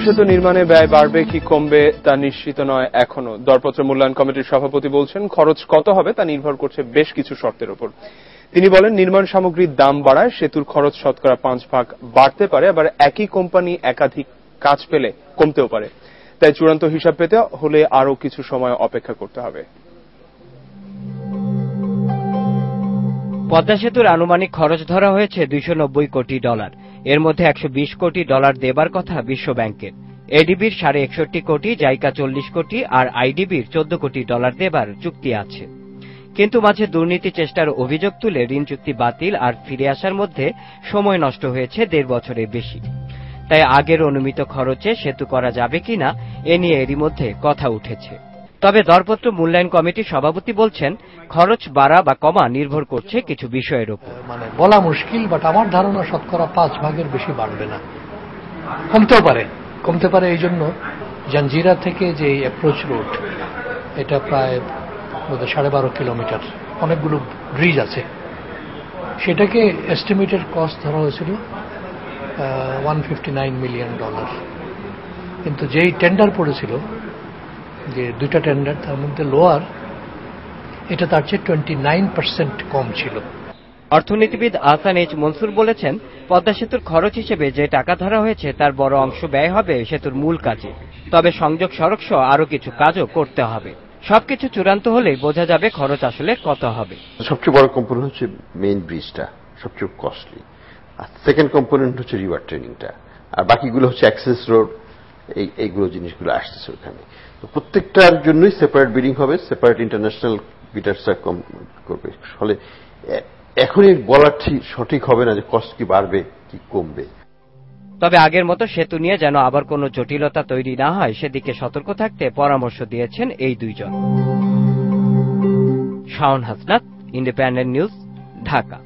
সেতু নির্মাণে ব্যয় বাড়বে কি কমবে তা নিশ্চিত নয় এখনো। দরপত্র মূল্যায়ন কমিটির সভাপতি বলছেন, খরচ কত হবে তা নির্ভর করছে বেশ কিছু শর্তের উপর। তিনি বলেন, নির্মাণ সামগ্রীর দাম বাড়ায় সেতুর খরচ শতকরা 5 ভাগ বাড়তে পারে, আবার একই কোম্পানি একাধিক কাজ পেলে কমতেও পারে। তাই চূড়ান্ত হিসাব পেতে হলে আরও কিছু সময় অপেক্ষা করতে হবে। পদ্মা সেতুর আনুমানিক খরচ ধরা হয়েছে $290 কোটি। এর মধ্যে $120 কোটি দেবার কথা বিশ্ব ব্যাংকের। এডিবির 61.5 কোটি, জাইকা 40 কোটি আর আইডিবির $14 কোটি দেবার চুক্তি আছে। কিন্তু মাঝে দুর্নীতি চেষ্টার অভিযোগ তুলে ঋণ চুক্তি বাতিল আর ফিরে আসার মধ্যে সময় নষ্ট হয়েছে 1.5 বছরের বেশি। তাই আগের অনুমিত খরচে সেতু করা যাবে কিনা এ নিয়ে এরই মধ্যে কথা উঠেছে। তবে দরপত্র মূল্যায়ন কমিটির সভাপতি বলছেন, খরচ বাড়া বা কমা নির্ভর করছে কিছু বিষয়ের উপর। বলা মুশকিল, বাট আমার ধারণা শতকরা 5 ভাগের বেশি বাড়বে না, কমতে পারে। এই জন্য জাঞ্জিরা থেকে যে অ্যাপ্রোচ রোড, এটা প্রায় 12.5 কিলোমিটার, অনেকগুলো ব্রিজ আছে, সেটাকে এস্টিমেটেড কস্ট ধরা হয়েছিল $159 মিলিয়ন। কিন্তু যেই টেন্ডার পড়েছিল, যে 2টা টেন্ডার, তার মধ্যে লোয়ার, এটা তার চেয়ে 29% কম ছিল। অর্থনীতিবিদ আহসান এইচ মনসুর বলেছেন, পদ্মা সেতুর খরচ হিসেবে যে টাকা ধরা হয়েছে তার বড় অংশ ব্যয় হবে সেতুর মূল কাজে। তবে সংযোগ সড়ক সহ আরো কিছু কাজও করতে হবে। সবকিছু চূড়ান্ত হলেই বোঝা যাবে খরচ আসলে কত হবে। সবচেয়ে বড় কম্পোনেন্ট হচ্ছে মেইন ব্রিজটা, সবচেয়ে কস্টলি। আর সেকেন্ড কম্পোনেন্ট হচ্ছে রিভার ট্রেনিংটা, আর বাকিগুলো হচ্ছে অ্যাক্সেস রোড, এইগুলো জিনিসগুলো আসতেছে ওখানে। তো প্রত্যেকটার জন্যই সেপারেট বিডিং হবে, সেপারেট ইন্টারন্যাশনাল বিডার্সরা করবে। ফলে এখনই বলা সঠিক হবে না যে কস্ট কি বাড়বে কি কমবে। তবে আগের মতো সেতু নিয়ে যেন আবার কোনো জটিলতা তৈরি না হয় সেদিকে সতর্ক থাকতে পরামর্শ দিয়েছেন এই দুইজন। Shaon Hasnat, independent news, Dhaka.